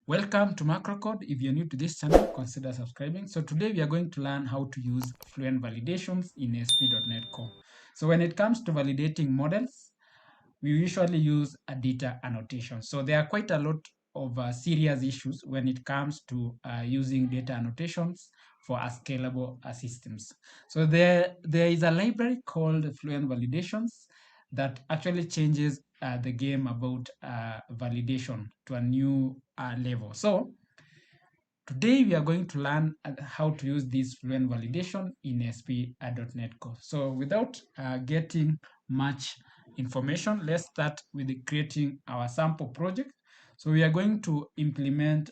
Welcome to Macrocode. If you're new to this channel, consider subscribing. So today we are going to learn how to use Fluent Validations in ASP.NET Core. So when it comes to validating models, we usually use a data annotation. So there are quite a lot of serious issues when it comes to using data annotations for a scalable systems. So there is a library called Fluent Validations that actually changes the game about validation to a new level. So today we are going to learn how to use this Fluent Validation in ASP.NET Core. So without getting much information, let's start with creating our sample project. So we are going to implement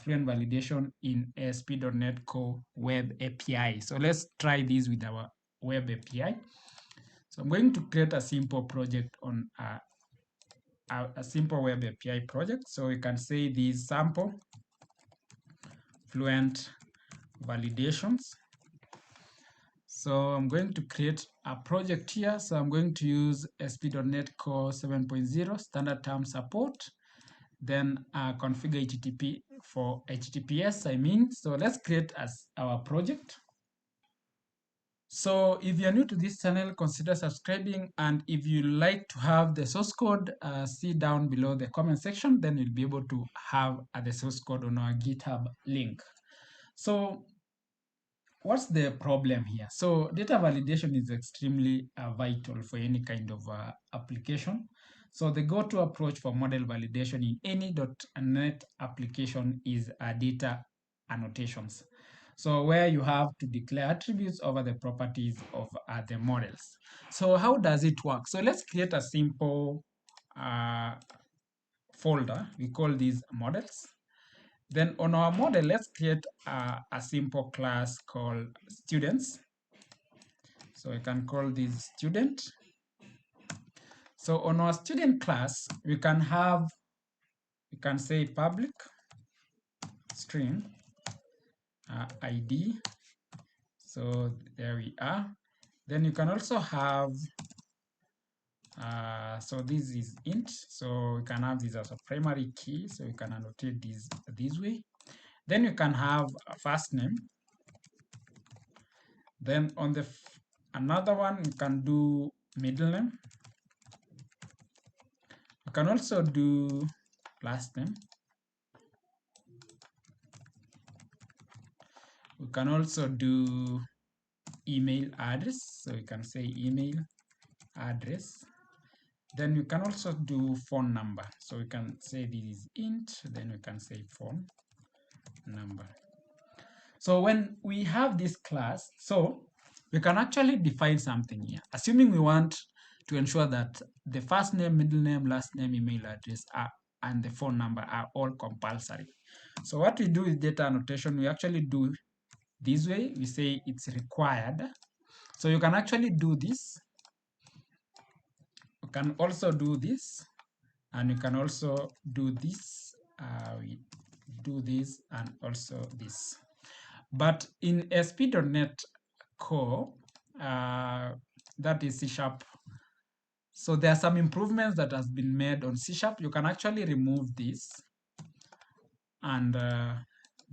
Fluent Validation in ASP.NET Core Web API. So let's try this with our Web API. So I'm going to create a simple project on a simple Web API project. So we can say this sample Fluent Validations. So I'm going to create a project here. So I'm going to use ASP.NET Core 7.0 standard term support, then configure HTTP for HTTPS, I mean. So let's create as our project. So if you're new to this channel, consider subscribing. And if you like to have the source code, see down below the comment section, then you'll be able to have the source code on our GitHub link. So what's the problem here? So data validation is extremely vital for any kind of application. So the go-to approach for model validation in any .NET application is data annotations. So where you have to declare attributes over the properties of the models. So how does it work? So let's create a simple folder. We call these models. Then on our model, let's create a simple class called students. So we can call this student. So on our student class, we can say public string ID. So there we are. Then you can also have, so this is int. So we can have this as a primary key. So we can annotate this way. Then you can have a first name. Then on the another one, you can do middle name. You can also do last name. We can also do email address. So you can say email address. Then you can also do phone number. So we can say this is int, then we can say phone number. So when we have this class, so we can actually define something here, assuming we want to ensure that the first name, middle name, last name, email address and the phone number are all compulsory. So what we do with data annotation, we actually do this way. We say it's required. So you can actually do this. You can also do this, and you can also do this. We do this and also this. But in ASP.NET Core, that is C#. So there are some improvements that has been made on C#. You can actually remove this and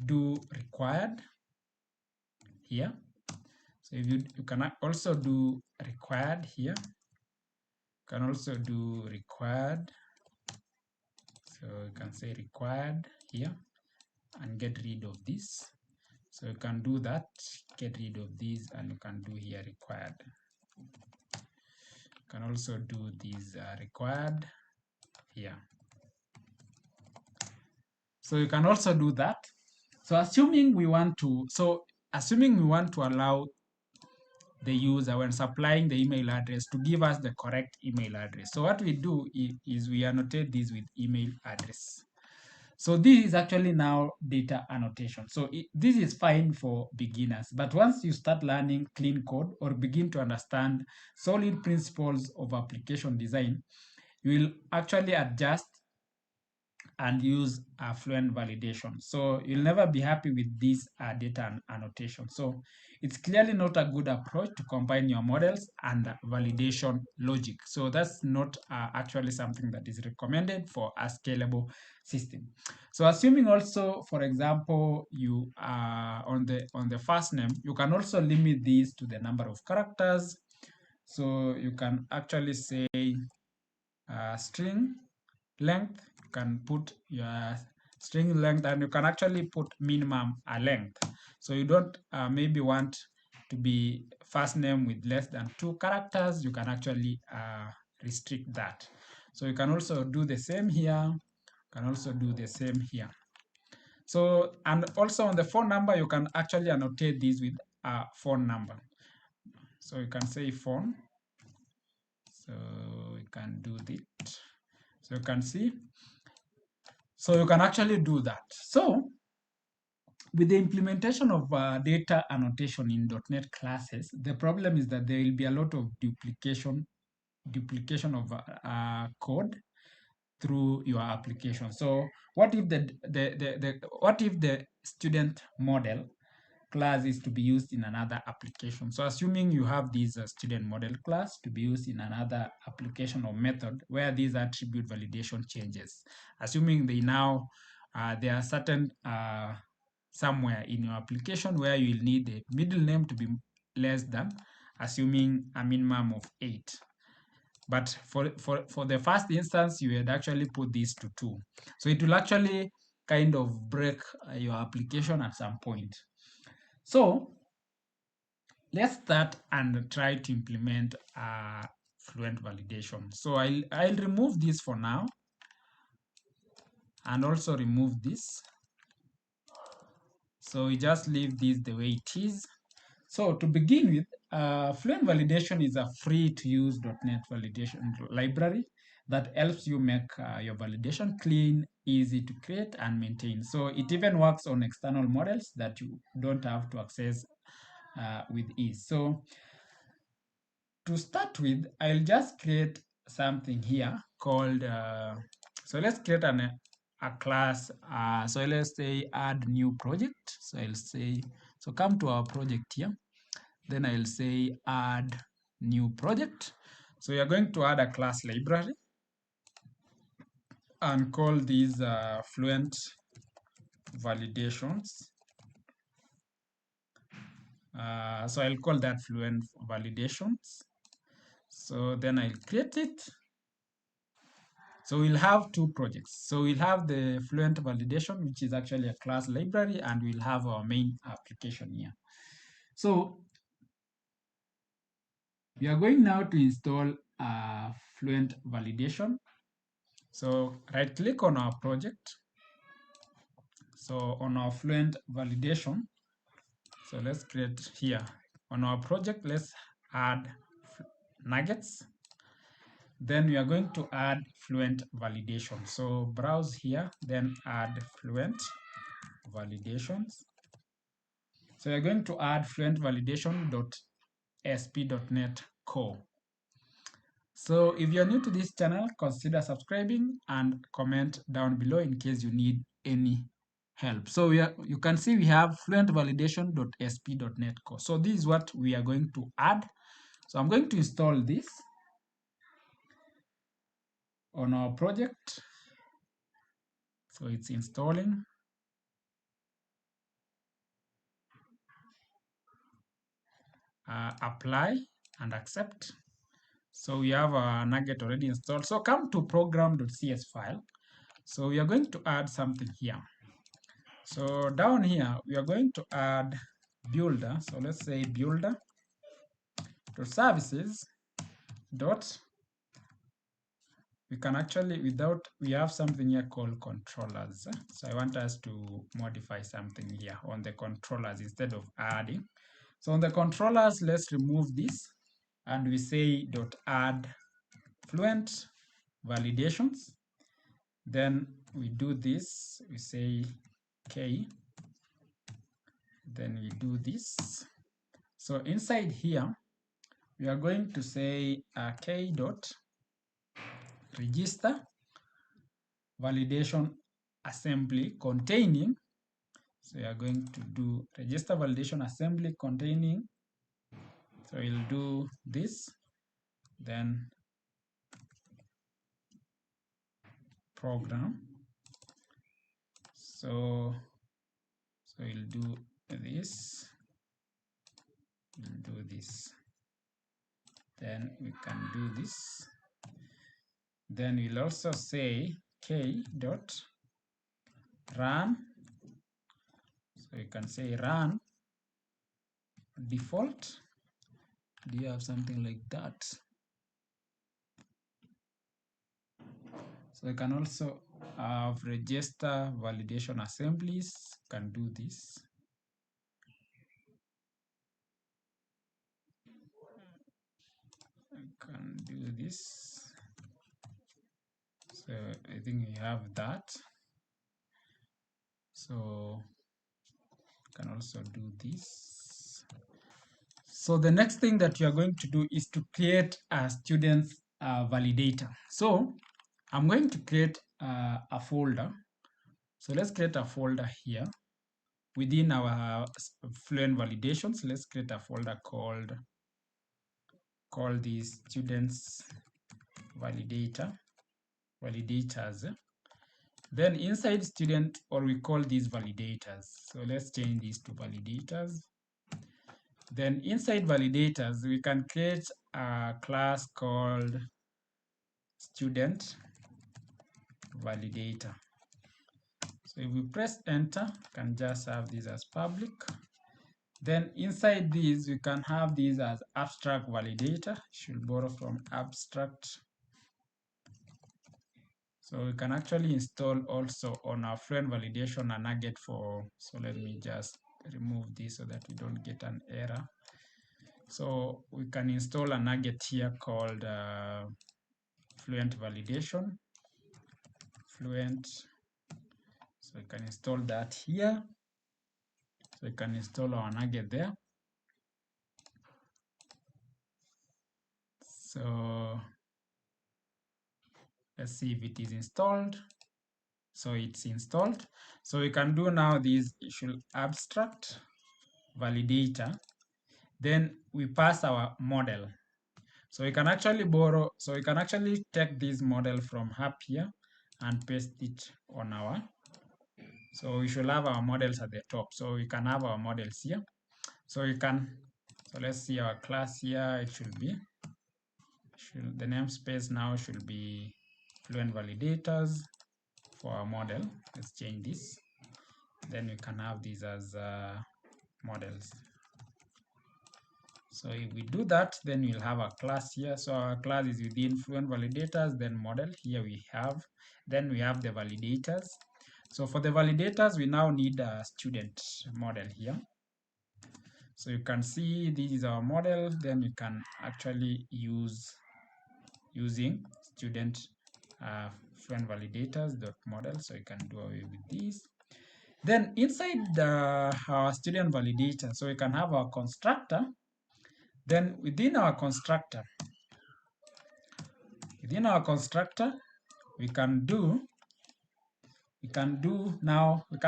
do required here. So if you can also do required here. You can also do required. So you can say required here and get rid of this. So you can do that, get rid of these, and you can do here required. You can also do these required here. So you can also do that. So assuming we want to allow the user when supplying the email address to give us the correct email address. So what we do is we annotate this with email address. So this is actually now data annotation. So this is fine for beginners, but once you start learning clean code or begin to understand solid principles of application design, you will actually adjust and use Fluent Validation. So you'll never be happy with this data annotation. So it's clearly not a good approach to combine your models and validation logic. So that's not actually something that is recommended for a scalable system. So assuming also, for example, you on the first name, you can also limit these to the number of characters. So you can actually say string length. You can put your string length, and you can actually put minimum length. So you don't maybe want to be first name with less than 2 characters. You can actually restrict that. So you can also do the same here. You can also do the same here. So, and also on the phone number, you can actually annotate this with a phone number. So you can say phone. So we can do that. So you can see. So you can actually do that. So with the implementation of data annotation in .NET classes, the problem is that there will be a lot of duplication of code through your application. So what if the student model class is to be used in another application? So assuming you have this student model class to be used in another application or method where these attribute validation changes, assuming they now there are certain somewhere in your application where you will need the middle name to be less than, assuming a minimum of 8. But for the first instance, you had actually put this to 2. So it will actually kind of break your application at some point. So let's start and try to implement Fluent Validation. So I'll remove this for now and also remove this. So we just leave this the way it is. So to begin with, Fluent Validation is a free-to-use .NET validation library that helps you make your validation clean, easy to create and maintain. So it even works on external models that you don't have to access with ease. So to start with, I'll just create something here called, so let's create a class. So let's say add new project. So I'll say, so come to our project here. Then I'll say add new project. So we are going to add a class library and call these Fluent Validations. So I'll call that Fluent Validations. So then I'll create it. So we'll have 2 projects. So we'll have the Fluent Validation, which is actually a class library, and we'll have our main application here. So we are going now to install Fluent Validation. So right click on our project. So on our Fluent Validation, so let's create here. On our project, let's add nuggets. Then we are going to add Fluent Validation. So browse here, then add Fluent Validations. So we're going to add FluentValidation.ASP.NET Core. So if you're new to this channel, consider subscribing and comment down below in case you need any help. So you can see we have FluentValidation.ASP.NET Core. So this is what we are going to add. So I'm going to install this on our project. So it's installing. Apply and accept. So we have a nugget already installed. So come to program.cs file. So we are going to add something here. So down here, we are going to add builder. So let's say builder to services dot. We can actually, we have something here called controllers. So I want us to modify something here on the controllers instead of adding. So on the controllers, let's remove this and we say dot add Fluent Validations. Then we do this, we say K, then we do this. So inside here, we are going to say K dot register validation assembly containing, so we are going to do register validation assembly containing, so we'll do this, then program. So we'll do this, we'll do this, then we can do this. Then we'll also say k dot run. So you can say run default. Do you have something like that? So you can also have register validation assemblies. You can do this. I can do this. So I think we have that. So you can also do this. So the next thing that you are going to do is to create a student validator. So I'm going to create a folder. So let's create a folder here within our Fluent Validations. Let's create a folder called the students validators. Then inside student, or we call these validators. So let's change these to validators. Then inside validators, we can create a class called student validator. So if we press enter, we can just have this as public. Then inside these, we can have these as abstract validator. Should borrow from abstract. So we can actually install also on our Fluent Validation a nugget for, so let me just remove this so that we don't get an error. So we can install a nugget here called Fluent Validation. Fluent. So we can install that here. So we can install our nugget there. So let's see if it is installed. So it's installed. So we can do now this issue abstract validator. Then we pass our model. So we can actually borrow, so we can actually take this model from up here and paste it on our, so we should have our models at the top. So we can have our models here. So we can, so let's see our class here. It should be, the namespace now should be Fluent Validators for our model. Let's change this. Then we can have these as models. So if we do that, then we'll have a class here. So our class is within Fluent Validators, then model. Here we have, then we have the validators. So for the validators, we now need a student model here. So you can see this is our model. Then you can actually use using student Fluent Validators dot model. So you can do away with this. Then inside our student validator, so we can have our constructor. Then within our constructor, we can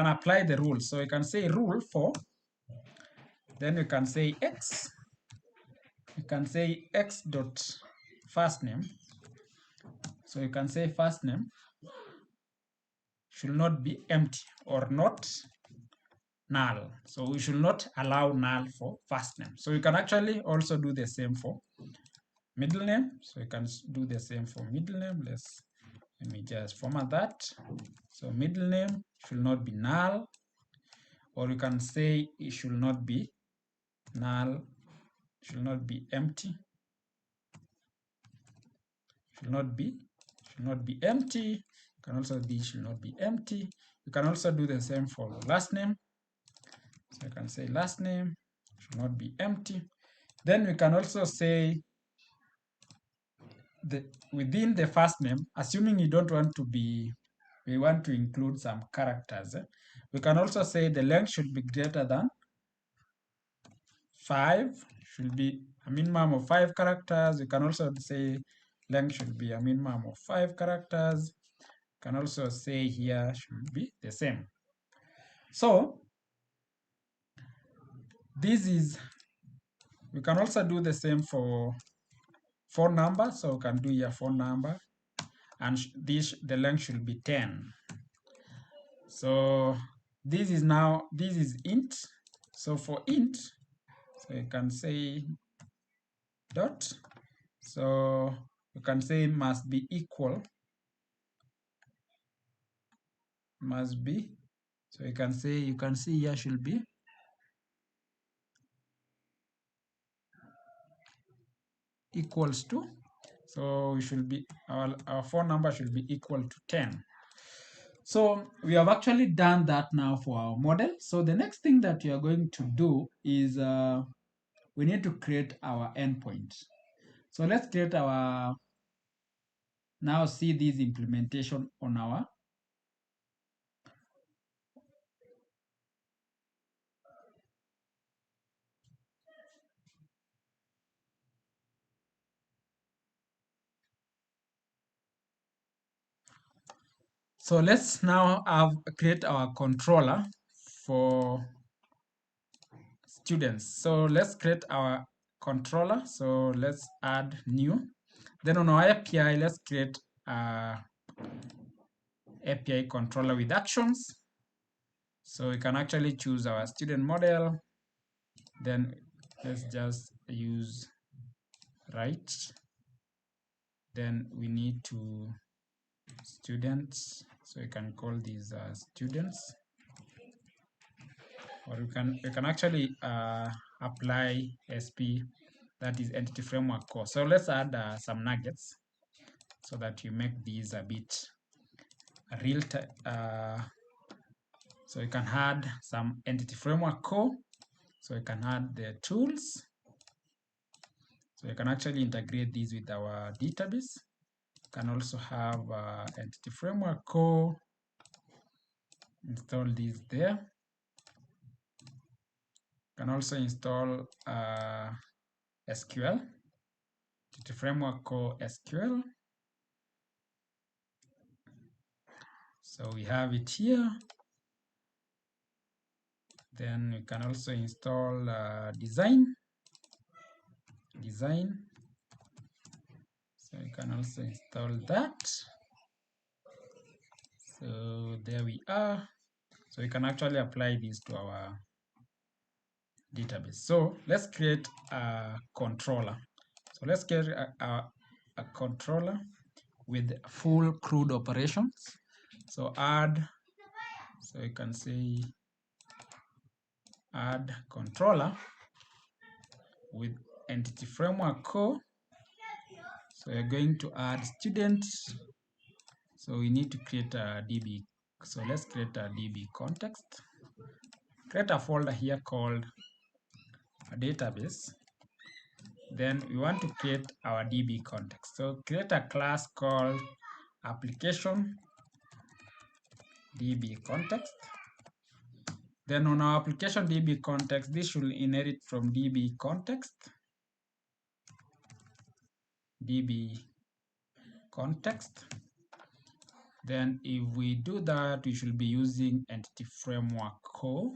apply the rules. So we can say rule for, then we can say x, dot first name. So you can say first name should not be empty or not null. So we should not allow null for first name. So you can actually also do the same for middle name. So you can do the same for middle name. Let me just format that. So middle name should not be null, or you can say it should not be null, should not be empty, should not be empty. You can also be should not be empty. You can also do the same for last name. So you can say last name should not be empty. Then we can also say within the first name, assuming you don't want to be, we want to include some characters. We can also say the length should be greater than 5, should be a minimum of 5 characters. You can also say length should be a minimum of 5 characters. can also say here should be the same. So this is, we can also do the same for phone number. So we can do here phone number, and this, the length should be 10. So this is now, this is int. So for int, so you can say dot. So you can say must be equal, must be. So you can say, you can see here should be equals to. So we should be, our phone number should be equal to 10. So we have actually done that now for our model. So the next thing that we are going to do is we need to create our endpoint. So let's create our, now see this implementation on our, so let's now create our controller for students. So let's create our controller. So let's add new. Then on our API, let's create a API controller with actions. So we can actually choose our student model. Then let's just use right. Then we need to students. So we can call these students. Or we can actually apply ASP, that is Entity Framework Core. So let's add some nuggets so that you make these a bit real time. So you can add some Entity Framework Core. So you can add the tools. So you can actually integrate these with our database. You can also have Entity Framework Core. Install these there. You can also install SQL, Entity Framework Core SQL. So we have it here. Then we can also install design. So you can also install that. So there we are. So we can actually apply this to our database. So let's create a controller. So let's create a controller with full CRUD operations. So add, so you can say add controller with Entity Framework Core. So we're going to add students. So we need to create a DB. So let's create a DB context. Create a folder here called a database. Then we want to create our DB context. So create a class called application DB context. Then on our application DB context, this should inherit from DB context. DB context. Then if we do that, we should be using Entity Framework Core.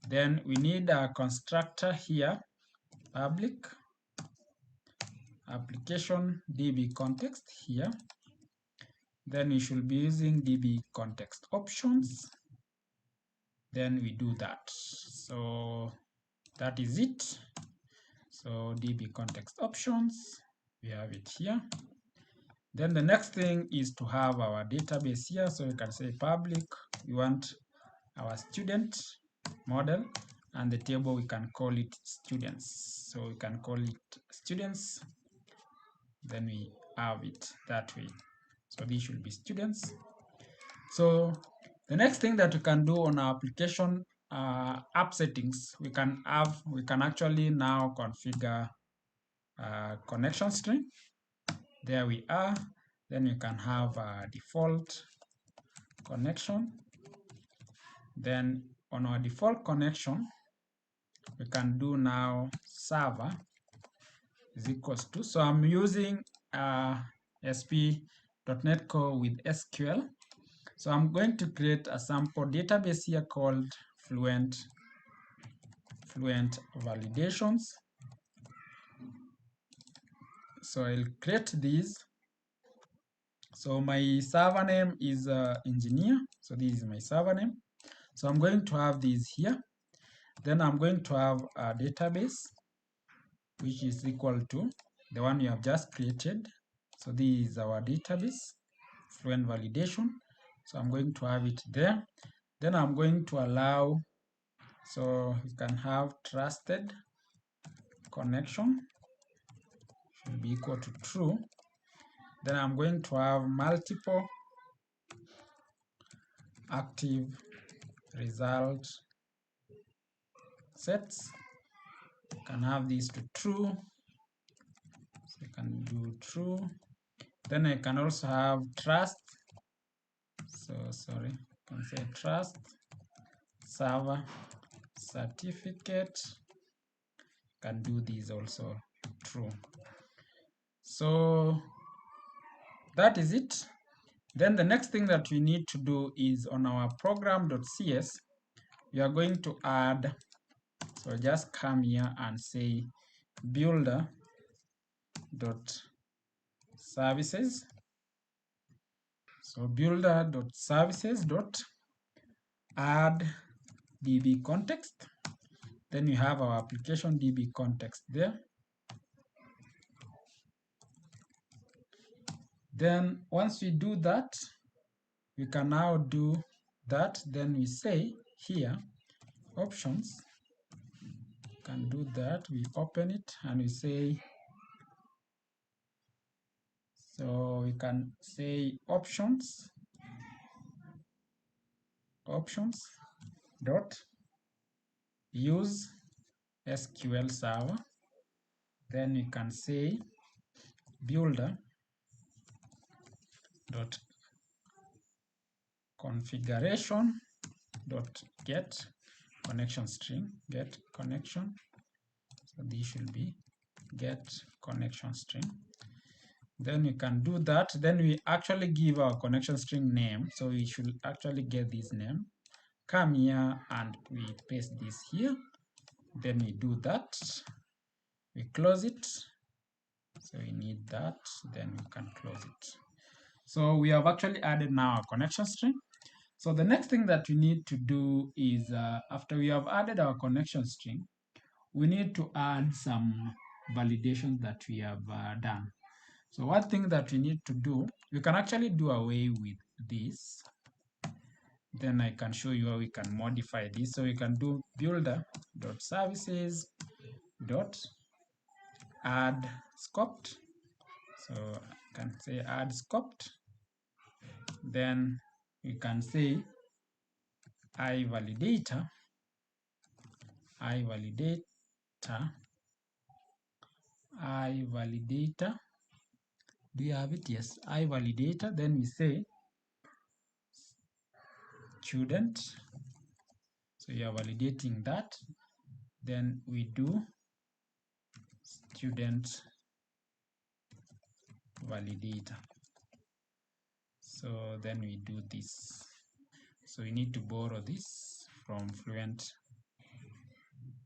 Then we need a constructor here, public application DB context here. Then we should be using DB context options. Then we do that. So that is it. So DB context options, we have it here. Then the next thing is to have our database here. So you can say public, we want our student model, and the table we can call it students. So we can call it students. Then we have it that way. So these should be students. So the next thing that we can do on our application app settings, we can actually now configure connection string. There we are. Then you can have a default connection. Then on our default connection, we can do now server is equals to. So I'm using ASP.NET .NetCore with SQL. So I'm going to create a sample database here called FluentValidations. So I'll create these. So my server name is engineer. So this is my server name. So I'm going to have these here. Then I'm going to have a database, which is equal to the one we have just created. So this is our database, Fluent Validation. So I'm going to have it there. Then I'm going to allow, so you can have trusted connection should be equal to true. Then I'm going to have multiple active result sets. You can have these to true. So you can do true. Then I can also have trust. So sorry, you can say trust server certificate. You can do these also true. So that is it. Then the next thing that we need to do is on our program.cs, we are going to add, so just come here and say builder.services. So builder.services.add DB context. Then we have our application DB context there. Then once we do that, we can now do that. Then we say here, options. We can do that. We open it and we say, so we can say options dot use SQL server. Then we can say builder dot configuration dot get connection string, get connection. So this should be get connection string. Then we can do that. Then we actually give our connection string name. So we should actually get this name. Come here and we paste this here. Then we do that. We close it. So we need that. Then we can close it. So we have actually added now a connection string. So the next thing that we need to do is after we have added our connection string, we need to add some validations that we have done. So one thing that we need to do, we can actually do away with this. Then I can show you how we can modify this. So we can do builder.services.add scoped. So I can say add scoped. Then we can say iValidator. Do you have it? Yes, iValidator. Then we say student. So you are validating that. Then we do student validator. So then we do this. So we need to borrow this from Fluent.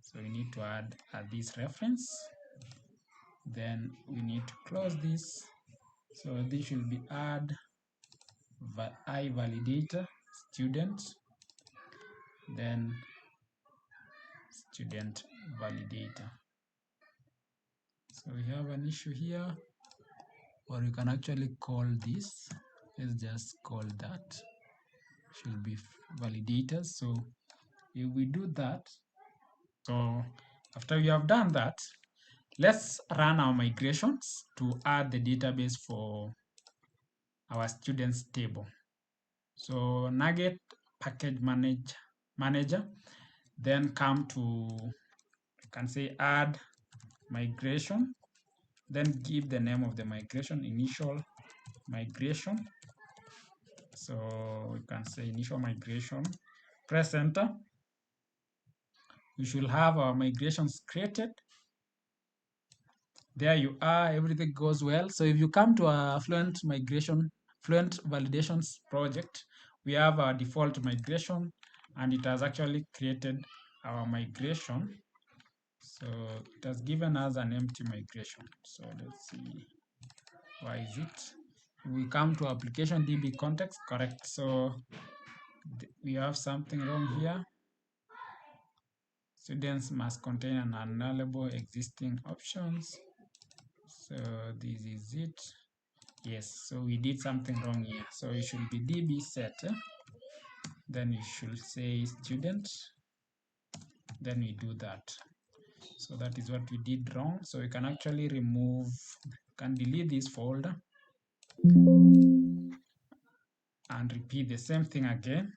So we need to add this reference. Then we need to close this. So this should be add iValidator student, then student validator. So we have an issue here, or you can actually call this. Let's just call that. Should be validators. So if we do that, so after we have done that, let's run our migrations to add the database for our students table. So Nugget package manager, then come to, you can say add migration, then give the name of the migration, initial migration. So we can say initial migration, press enter. We should have our migrations created. There you are, everything goes well. So if you come to a Fluent migration Fluent Validations project, we have our default migration, and it has actually created our migration. So it has given us an empty migration. So let's see, why is it? We come to application DB context, correct. So we have something wrong here. Students must contain an unnullable existing options. So this is it. Yes, so we did something wrong here. So it should be DB set. Then you should say student. Then we do that. So that is what we did wrong. So we can actually remove, can delete this folder and repeat the same thing again.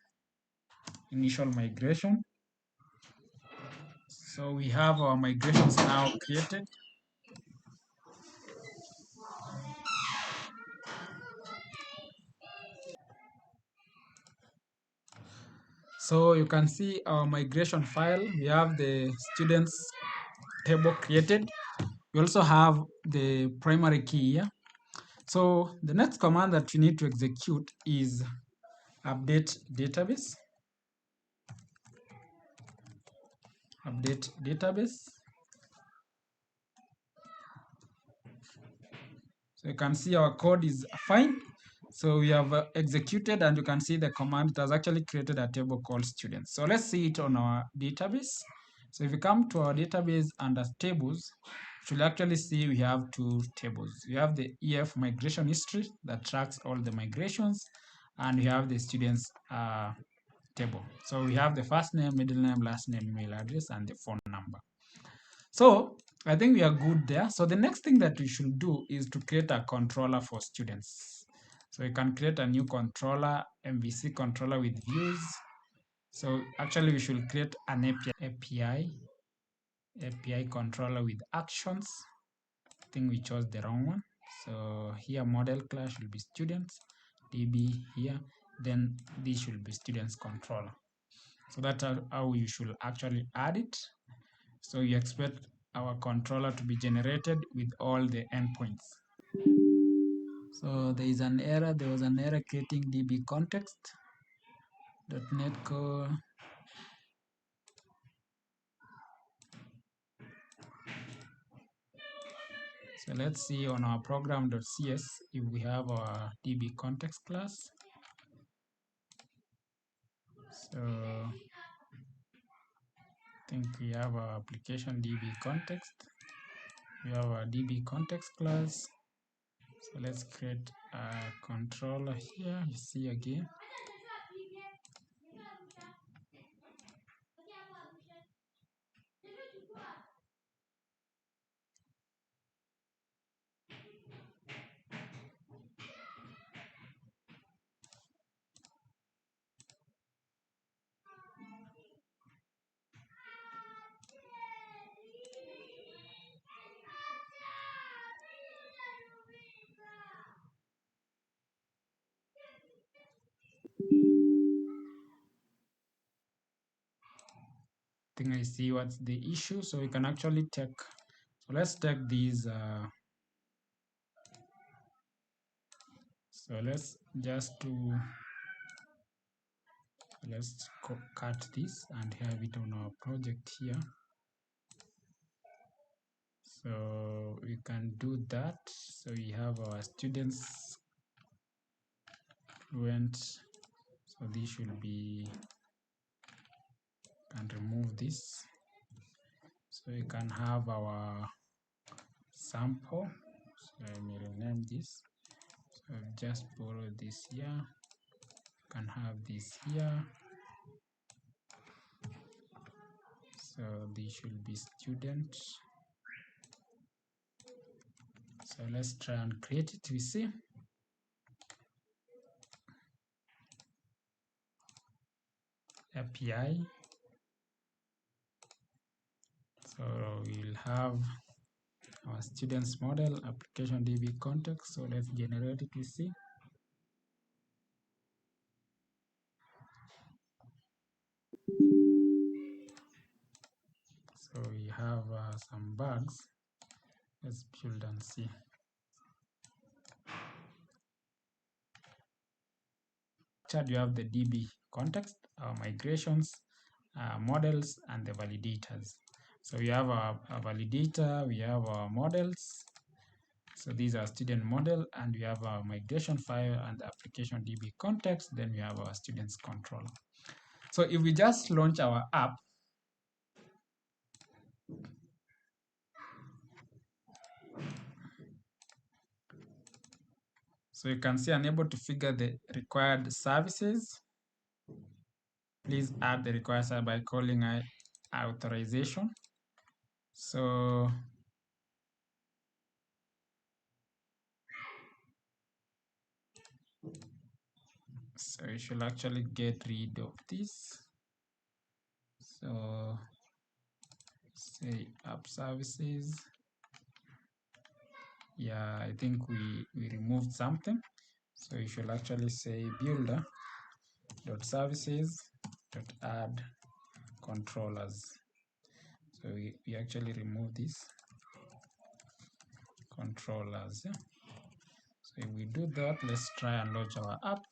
Initial migration. So we have our migrations now created. So you can see our migration file. We have the students table created. We also have the primary key here. So the next command that we need to execute is update database. Update database. So you can see our code is fine. So we have executed, and you can see the command. It has actually created a table called students. So let's see it on our database. So if you come to our database under tables, you'll actually see we have two tables. We have the EF migration history that tracks all the migrations, and we have the students table. So we have the first name, middle name, last name, email address, and the phone number. So I think we are good there. So the next thing that we should do is to create a controller for students. So we can create a new controller, MVC controller with views. So actually we should create an API controller with actions. I think we chose the wrong one. So here model class will be students, DB here, then this should be students controller. So that's how you should actually add it. So you expect our controller to be generated with all the endpoints. So there was an error creating DB context. .NetCore. So let's see on our program.cs if we have our DB context class. So I think we have our application DB context. We have our DB context class. So let's create a controller here. You see again. I think I see what's the issue. So we can actually take, so let's take these. So let's just do, let's cut this and have it on our project here. So we can do that. So we have our students Fluent. So this should be, can remove this. So we can have our sample. So I may rename this. So I'll just borrow this here. Can have this here. So this should be student. So let's try and create it. We see. API. So we'll have our students model application DB context. So let's generate it. We see. So we have some bugs. Let's build and see. structured, you have the DB context, our migrations, models, and the validators. So we have our validator, we have our models. So these are student model, and we have our migration file and the application DB context. Then we have our students controller. So if we just launch our app, so you can see unable to figure the required services. Please add the required service by calling authorization. So you should actually get rid of this. So say app services. Yeah, I think we removed something. So you should actually say builder.services.add controllers. So we actually remove these controllers. Yeah? So if we do that, let's try and launch our app.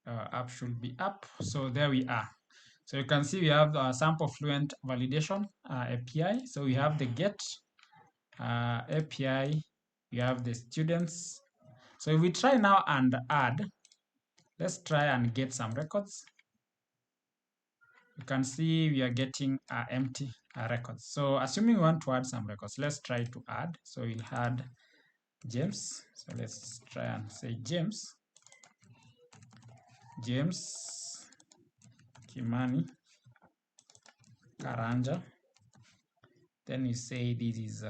Our app should be up. So there we are. So you can see we have a sample Fluent Validation API. So we have the get API, we have the students. So if we try now and add, let's try and get some records. You can see we are getting empty records. So assuming we want to add some records, let's try to add. So we'll add James. So let's try and say James Kimani Karanja. Then you say this is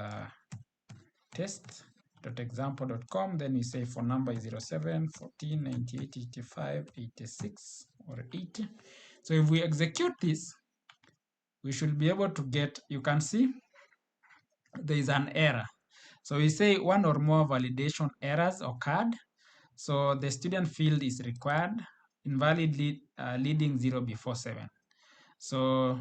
test.example.com. Then you say phone number is 07 14 98 85 86 or 80. So if we execute this, we should be able to get, you can see there is an error. So we say one or more validation errors occurred. So the student field is required, invalid leading 0 before 7. So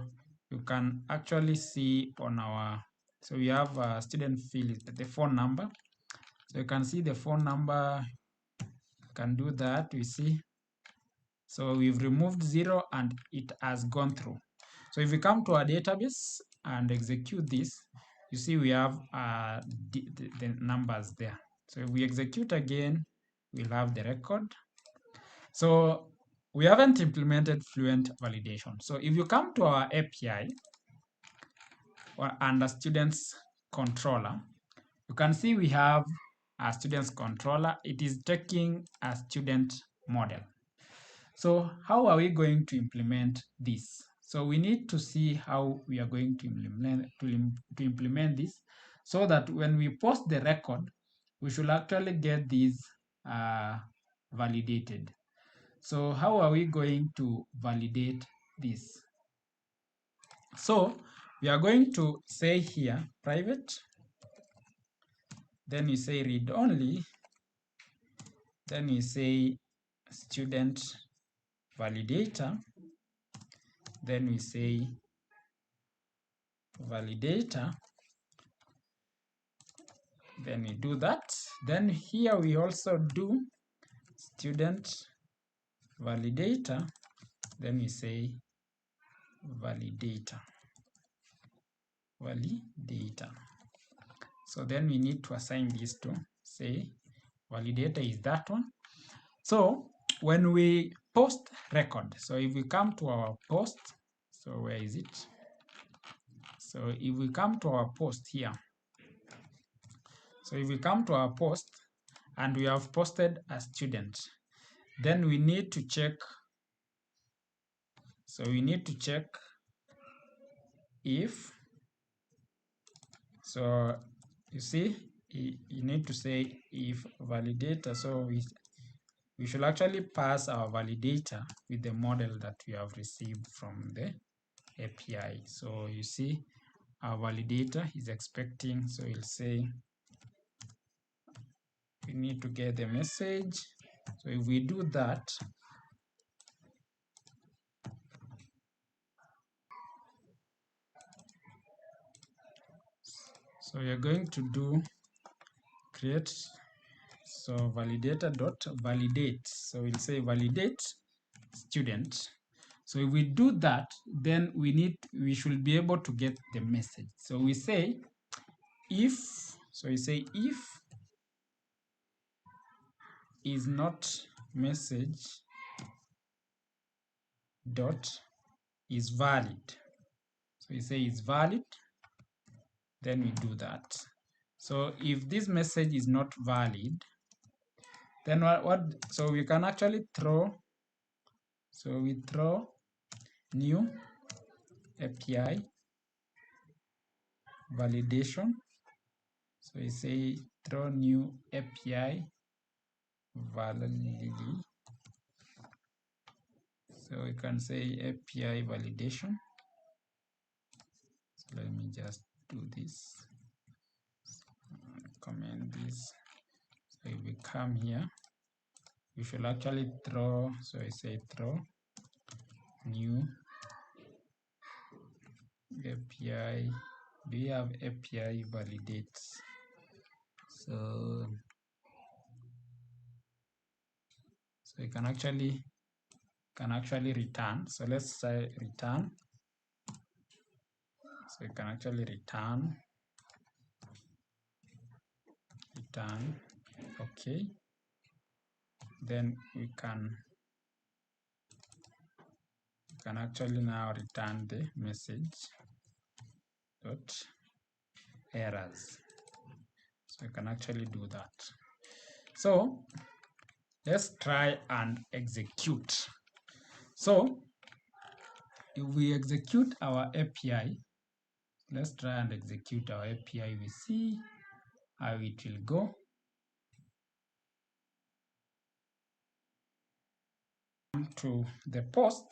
you can actually see on our, so we have a student field, the phone number. So you can see the phone number, can do that, we see. So we've removed 0 and it has gone through. So if we come to our database and execute this, you see we have the numbers there. So if we execute again, we'll have the record. So we haven't implemented Fluent Validation. So if you come to our API under Students Controller, you can see we have a Students Controller. It is taking a student model. So how are we going to implement this? So we need to see how we are going to implement this, so that when we post the record, we should actually get these validated. So how are we going to validate this? So we are going to say here private, then you say read only, then you say student validator, then we say validator, then we do that. Then here we also do student validator, then we say validator. So then we need to assign these to, say validator is that one. So when we post record, so if we come to our post, so where is it? So if we come to our post here, so if we come to our post and we have posted a student, then we need to check. So we need to check if, so you see, you need to say if validator. So we should actually pass our validator with the model that we have received from the API. So you see our validator is expecting, so we'll say we need to get the message. So if we do that, so we are going to do create, so validator dot validate, so we'll say validate student. So if we do that, then we should be able to get the message. So we say if, so we say if is not message dot is valid. So we say it's valid, then we do that. So if this message is not valid, then what so we can actually throw, so we throw new API validation. So we say throw new API validity. So we can say API validation. So let me just do this, comment this. So if we come here, we should actually throw, so I say throw new API. Do we have API validates? So you can actually return. So let's say return. So you can actually return, okay. Then we can actually now return the message dot errors. So you can actually do that. So let's try and execute. So if we execute our API, let's try and execute our API, we see how it will go. To the post,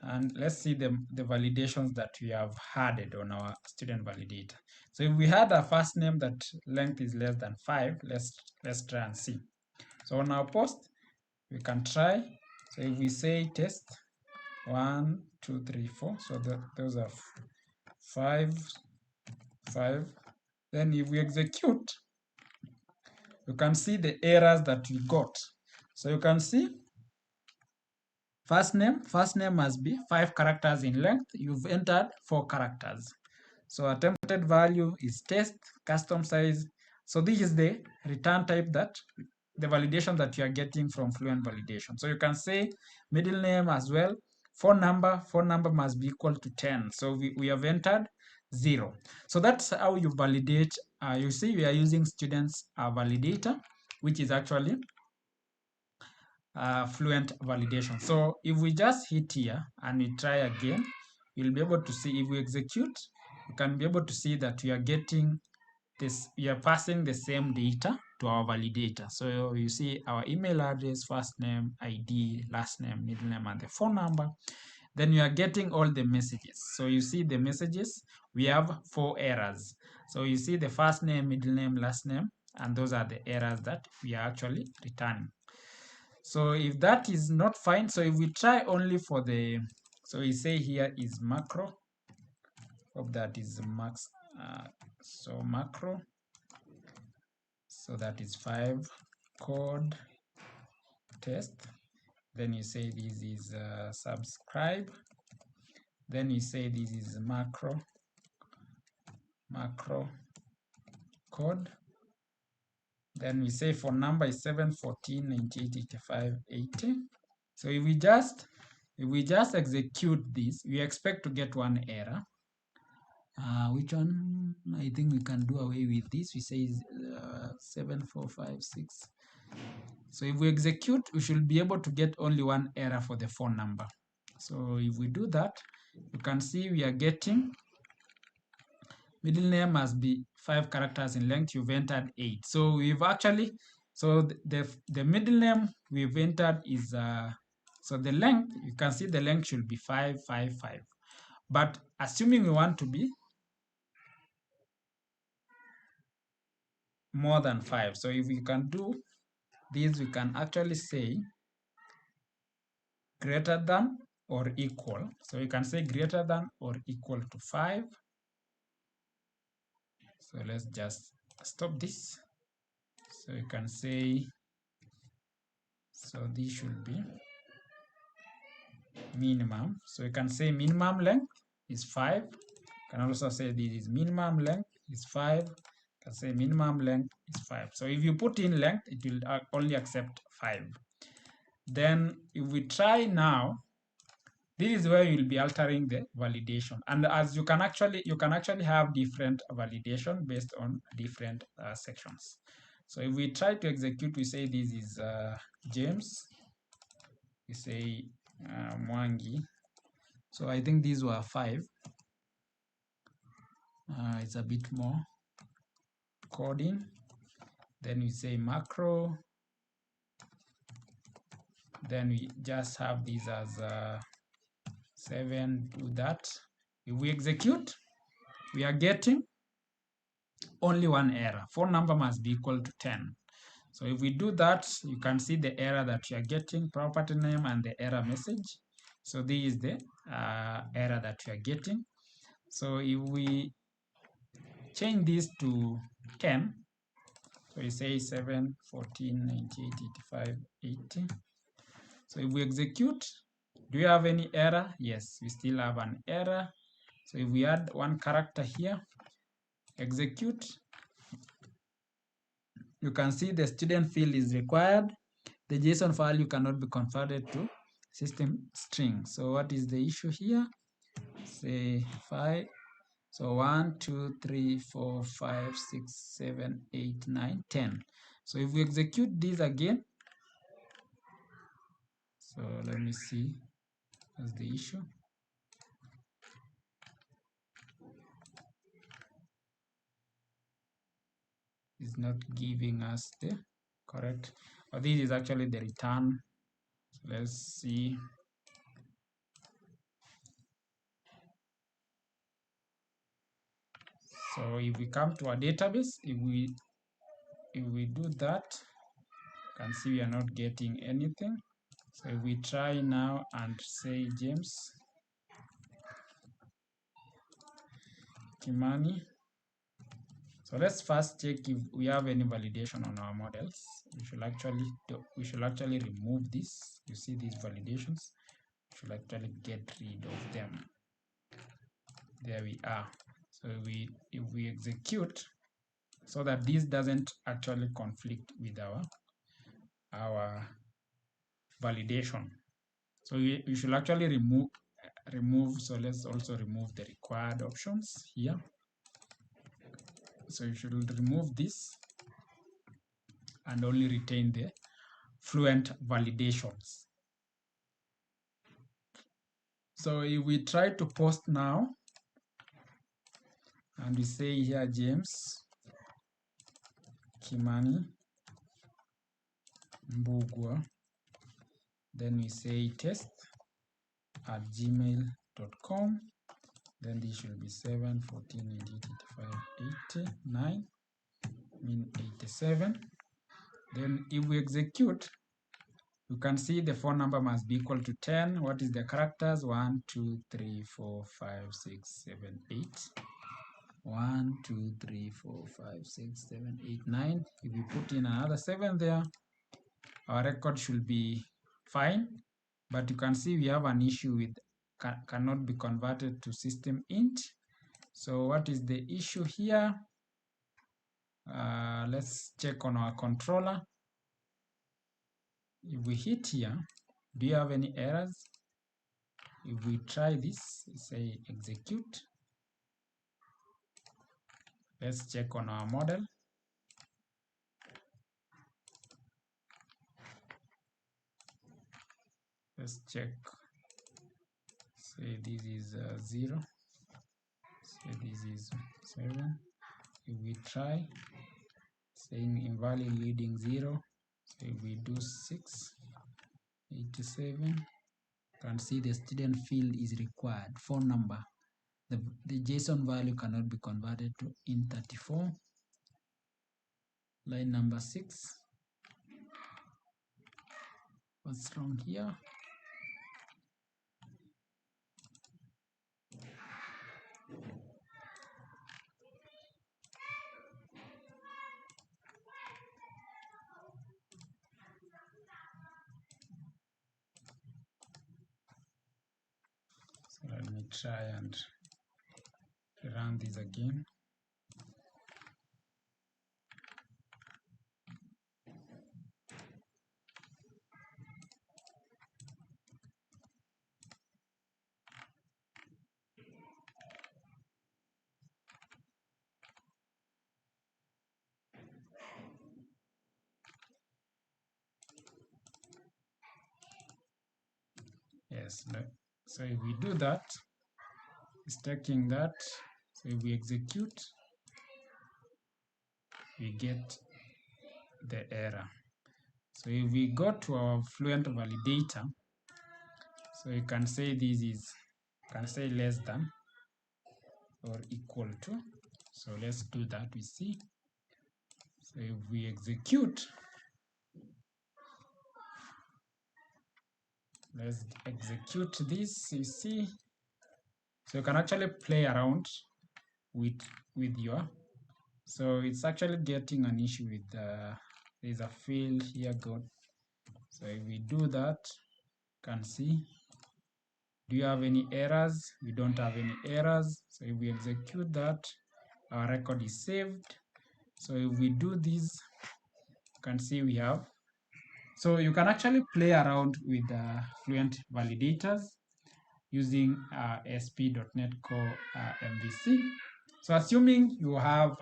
and let's see the validations that we have added on our student validator. So if we had a first name that length is less than 5, let's try and see. So on our post, we can try. So if we say test 1, 2, 3, 4, so those are 5. Then if we execute, you can see the errors that we got. So you can see first name must be 5 characters in length. You've entered 4 characters. So attempted value is test, custom size. So this is the return type, that the validation that you are getting from Fluent Validation. So you can say middle name as well. Phone number must be equal to 10. So we have entered 0. So that's how you validate. You see we are using students validator, which is actually Fluent Validation. So if we just hit here and we try again, you'll be able to see, if we execute, you can be able to see that we are getting this, we are passing the same data to our validator. So you see our email address, first name, ID, last name, middle name, and the phone number. Then you are getting all the messages. So you see the messages, we have 4 errors. So you see the first name, middle name, last name, and those are the errors that we are actually returning. So if that is not fine, so if we try only for the, so we say here is macro, hope that is max, so macro, so that is 5 code test. Then you say this is subscribe. Then you say this is macro code. Then we say phone number is 714 98 85 80. So if we just execute this, we expect to get 1 error. Which one? I think we can do away with this. We say 7456. So if we execute, we should be able to get only 1 error for the phone number. So if we do that, you can see we are getting middle name must be 5 characters in length. You've entered 8. So we've actually, so the middle name we've entered is so the length, you can see the length should be 5, 5, 5. But assuming we want to be more than 5, so if we can do this, we can actually say greater than or equal. So you can say greater than or equal to 5. So let's just stop this. So you can say, so this should be minimum. So you can say minimum length is 5. You can also say this is minimum length is 5. You can say minimum length is 5. So if you put in length, it will only accept 5. Then if we try now, this is where you'll be altering the validation. And as you can actually have different validation based on different sections. So if we try to execute, we say this is James. We say Mwangi. So I think these were 5. It's a bit more coding. Then we say macro. Then we just have these as 7. Do that. If we execute, we are getting only one error. Phone number must be equal to 10. So if we do that, you can see the error that you are getting, property name and the error message. So this is the error that you are getting. So if we change this to 10, so you say 7, 14, 98, 85, 80. So if we execute, do you have any error? Yes, we still have an error. So if we add one character here, execute, you can see the student field is required. The JSON value cannot be converted to system string. So what is the issue here? Say 5. So 1, 2, 3, 4, 5, 6, 7, 8, 9, 10. So if we execute this again, so let me see what's the issue. It's not giving us the correct. But this is actually the return. So let's see. So if we come to our database, if we do that, you can see we are not getting anything. So if we try now and say James Kimani. So let's first check if we have any validation on our models. We should actually remove this. You see these validations. We should actually get rid of them. There we are. So if we execute, so that this doesn't actually conflict with our validation. So we should actually remove. So let's also remove the required options here. So you should remove this and only retain the Fluent Validations. So if we try to post now, and we say here James Kimani Mbugua, then we say test@gmail.com, then this should be 7, 14, 88, 85, 89, mean 87. Then if we execute, you can see the phone number must be equal to 10. What is the characters? 1, 2, 3, 4, 5, 6, 7, 8. 1, 2, 3, 4, 5, 6, 7, 8, 9. If we put in another 7 there, our record should be fine. But you can see we have an issue with cannot be converted to system int. So what is the issue here? Let's check on our controller. If we hit here, do you have any errors? If we try this, say execute. Let's check on our model. Let's check. Say this is 0. Say this is 7. If we try saying invalid leading 0, so if we do 6, 87, you can see the student field is required. Phone number. The JSON value cannot be converted to int34. Line number 6. What's wrong here? Let me try and run this again. Yes, so if we do that, it's taking that. So if we execute, we get the error. So if we go to our Fluent Validator, so you can say this is, can say less than or equal to. So let's do that, we see. So if we execute, let's execute this, you see. So you can actually play around with your, so it's actually getting an issue with there's a field here good. So if we do that, you can see, do you have any errors? We don't have any errors. So if we execute that, our record is saved. So if we do this, you can see we have. So you can actually play around with Fluent Validators using ASP.NET Core MVC. So assuming you have,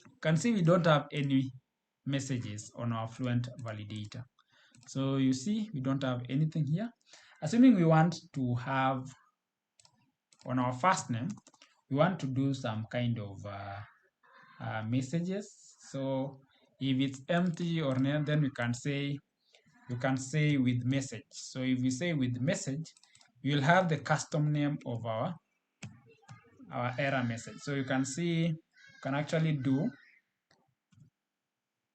you can see we don't have any messages on our Fluent Validator. So you see we don't have anything here. Assuming we want to have on our first name, we want to do some kind of messages. So if it's empty or not, then we can say, you can say with message. So if we say with message, you'll have the custom name of our error message. So you can see, you can actually do,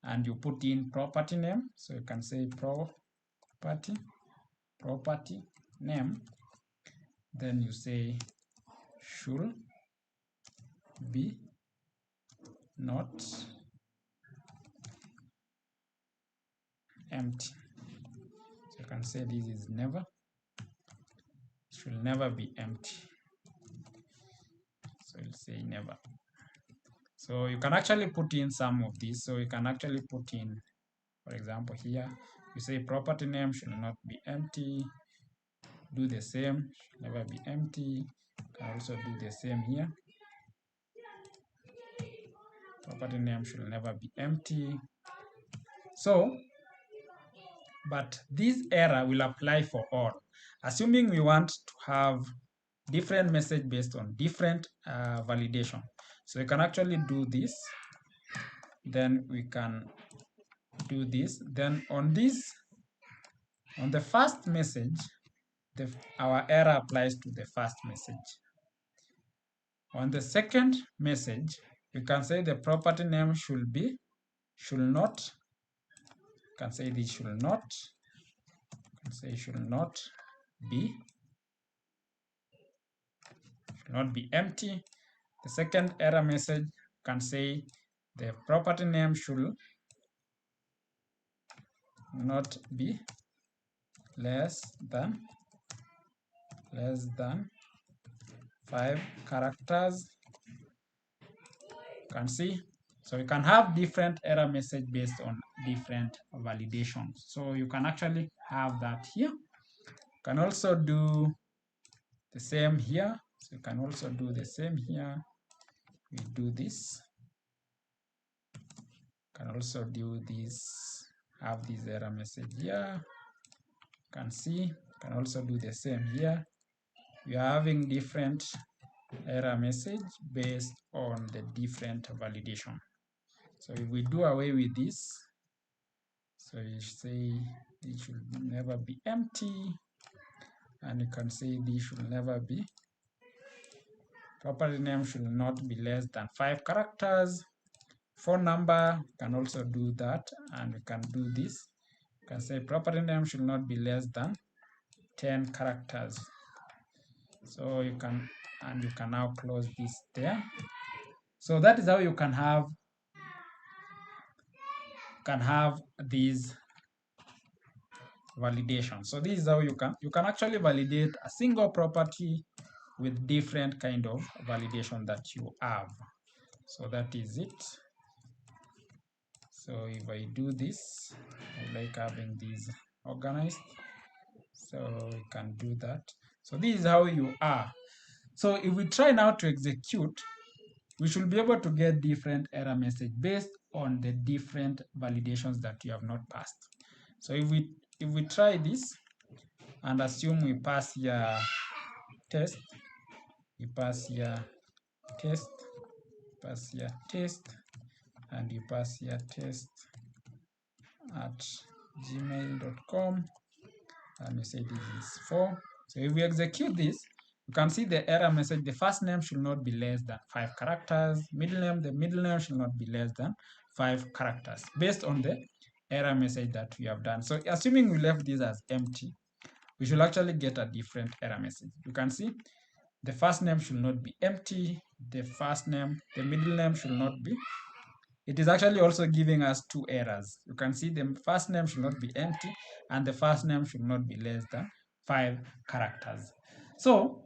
and you put in property name. So you can say property name, then you say should be not empty. So you can say this is never, should never be empty. So you'll say never. So you can actually put in some of these. So you can actually put in, for example, here you say property name should not be empty. Do the same, should never be empty. You can also do the same here. Property name should never be empty. So, but this error will apply for all. Assuming we want to have different message based on different validation. So you can actually do this. Then we can do this. Then on this, on the first message, our error applies to the first message. On the second message, you can say the property name should not. You can say this should not. You can say should not be empty. The second error message can say the property name should not be less than 5 characters. You can see, so you can have different error message based on different validations. So you can actually have that here. You can also do the same here. So you can also do the same here. We do this. You can also do this, have this error message here. You can see, you can also do the same here. We are having different error message based on the different validation. So if we do away with this, so you say this should never be empty, and you can say this should never be, property name should not be less than 5 characters. Phone number, you can also do that, and you can do this. You can say property name should not be less than 10 characters. So you can, and you can now close this there. So that is how you can have these validation. So this is how you can actually validate a single property with different kind of validation that you have. So that is it. So if I do this, I like having these organized. So we can do that. So this is how you are. So if we try now to execute, we should be able to get different error message based on the different validations that you have not passed. So if we try this and assume we pass here test, you pass here test, pass here test, and you pass here test at gmail.com, and you say this is 4. So if we execute this, you can see the error message. The first name should not be less than 5 characters. Middle name, the middle name should not be less than 5 characters based on the error message that we have done. So assuming we left this as empty, we should actually get a different error message. You can see the first name should not be empty. The first name, the middle name should not be. It is actually also giving us 2 errors. You can see the first name should not be empty and the first name should not be less than 5 characters. So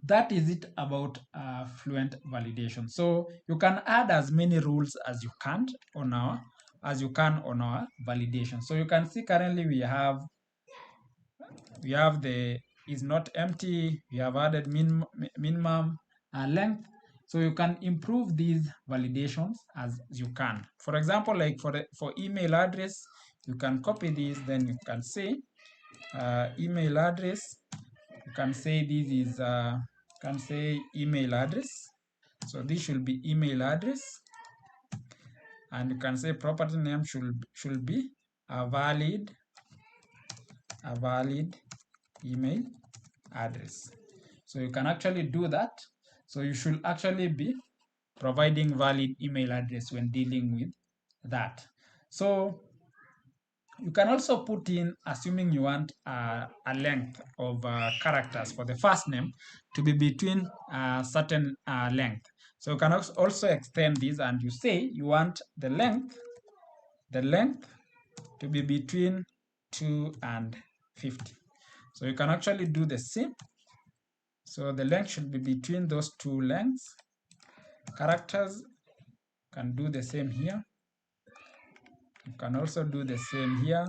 that is it about Fluent validation. So you can add as many rules as you can on our validation. So you can see currently we have the is not empty. We have added minimum length. So you can improve these validations as you can. For example, like for email address, you can copy this, then you can say email address. You can say this is can say email address. So this should be email address, and you can say property name should be a valid email address. So you can actually do that. So you should actually be providing valid email address when dealing with that. So you can also put in, assuming you want a length of characters for the first name to be between a certain length. So you can also extend this, and you say you want the length to be between 2 and 50. So you can actually do the same. So the length should be between those 2 lengths. Characters can do the same here. You can also do the same here.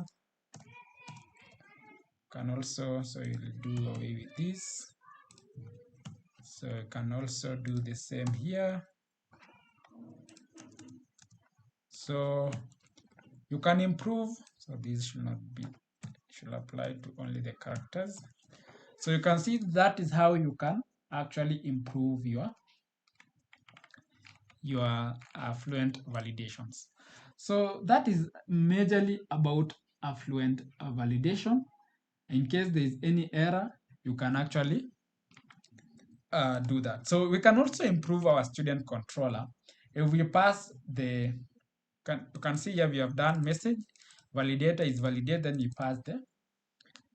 You can also, so you'll do away with this. So you can also do the same here. So you can improve. So this should not be, should apply to only the characters. So you can see that is how you can actually improve your Fluent validations. So that is majorly about a Fluent validation. In case there is any error, you can actually do that. So we can also improve our student controller. If we pass you can see here we have done message, validator is validated, then you pass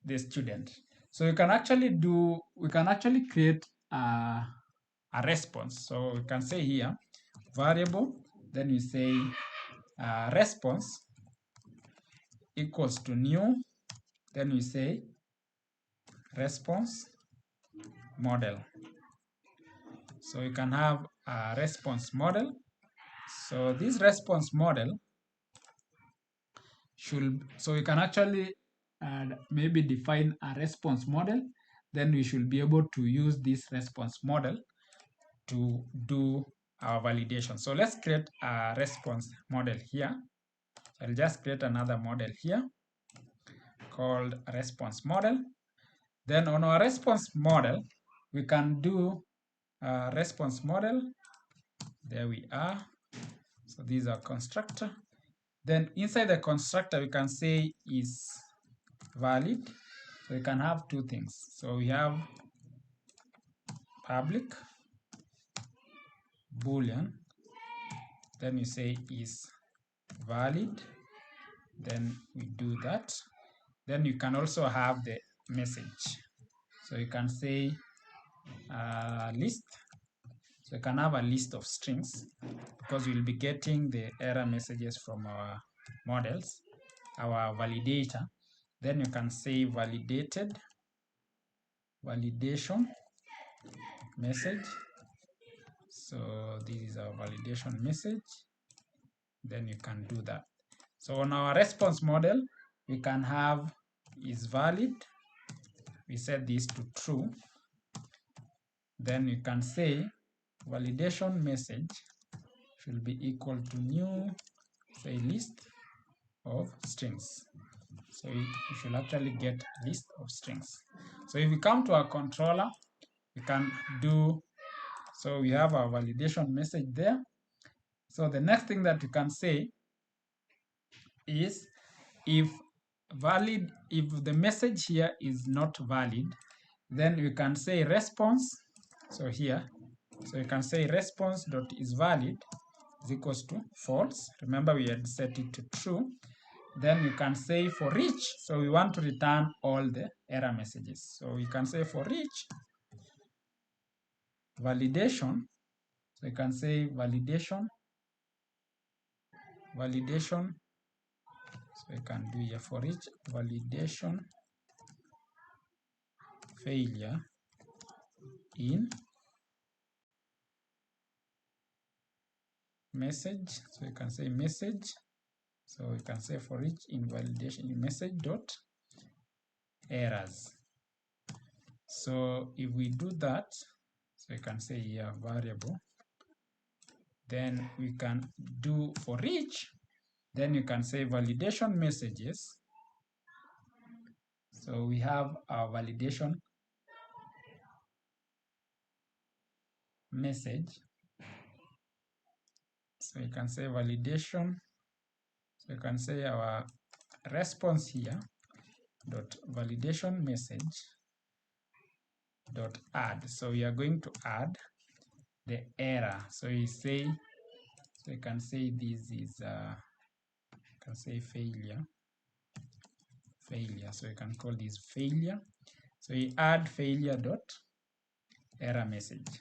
the student. So we can actually create a response. So we can say here variable, then you say response equals to new, then we say response model. So you can have a response model. So this response model so you can actually maybe define a response model, then we should be able to use this response model to do our validation. So let's create a response model here. I'll just create another model here called response model. Then on our response model, we can do a response model. There we are. So these are constructor. Then inside the constructor, we can say is valid. So we can have 2 things. So we have public boolean, then we say is valid, then we do that. Then you can also have the message. So you can say list. So you can have a list of strings because we'll be getting the error messages from our models, our validator. Then you can say validated validation message. So this is our validation message. Then you can do that. So on our response model, we can have is valid. We set this to true. Then you can say validation message should be equal to new, say, list of strings. So you should actually get list of strings. So if we come to our controller, we can do, so we have our validation message there. So the next thing that you can say is if the message here is not valid, then you can say response. So here, so you can say response dot is valid is equals to false. Remember we had set it to true. Then you can say for each, so we want to return all the error messages. So we can say for each validation, so you can say validation, so you can do here for each validation failure in message, so you can say message, so you can say for each invalidation in message dot errors. So if we do that, so you can say here variable, then we can do for each, then you can say validation messages. So we have our validation message, so you can say validation, so you can say our response here dot validation message dot add. So we are going to add the error. So you say, so you can say this is you can say failure. So you can call this failure. So you add failure dot error message.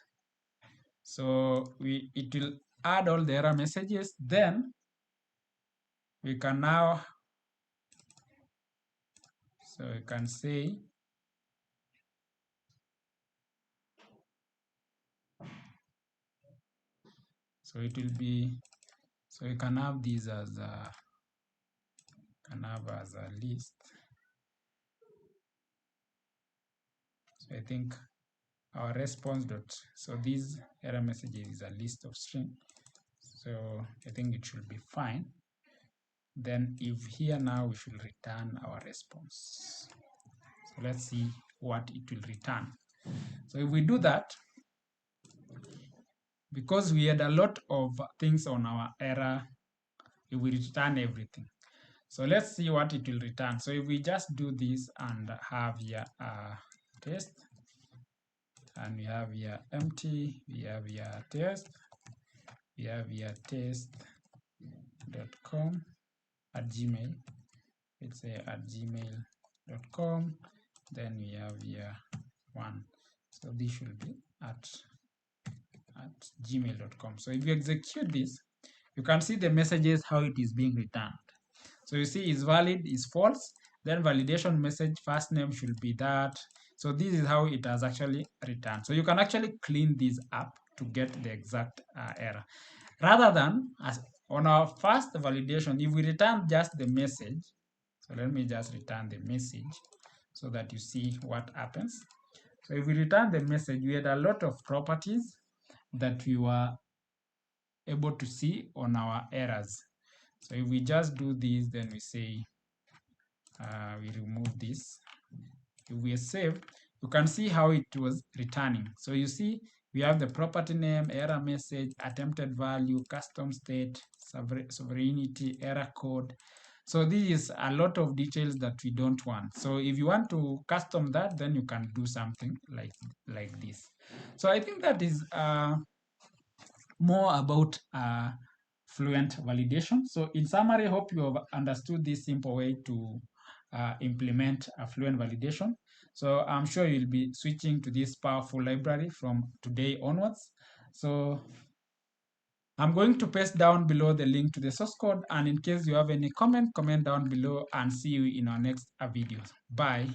So it will add all the error messages. Then we can now, so you can say so it will be, so you can have these as a list. So I think our response dot, so this error message is a list of string. So I think it should be fine. Then if here now we should return our response. So let's see what it will return. So if we do that, because we had a lot of things on our error, it will return everything. So let's see what it will return. So if we just do this and have here a test, and we have here empty, we have here test, we have here test.com at Gmail. Let's say at gmail.com. Then we have here 1. So this should be at gmail.com. So if you execute this, you can see the messages how it is being returned. So you see is valid, is false, then validation message first name should be that. So this is how it has actually returned. So you can actually clean this up to get the exact error. Rather than as on our first validation, if we return just the message, so let me just return the message so that you see what happens. So if we return the message, we had a lot of properties that we were able to see on our errors. So if we just do this, then we say, we remove this. If we save, you can see how it was returning. So you see, we have the property name, error message, attempted value, custom state, sovereignty, error code. So this is a lot of details that we don't want. So if you want to custom that, then you can do something like this. So I think that is more about Fluent validation. So in summary, I hope you have understood this simple way to implement a Fluent validation. So I'm sure you'll be switching to this powerful library from today onwards. So I'm going to paste down below the link to the source code, and in case you have any comment down below, and see you in our next videos. Bye.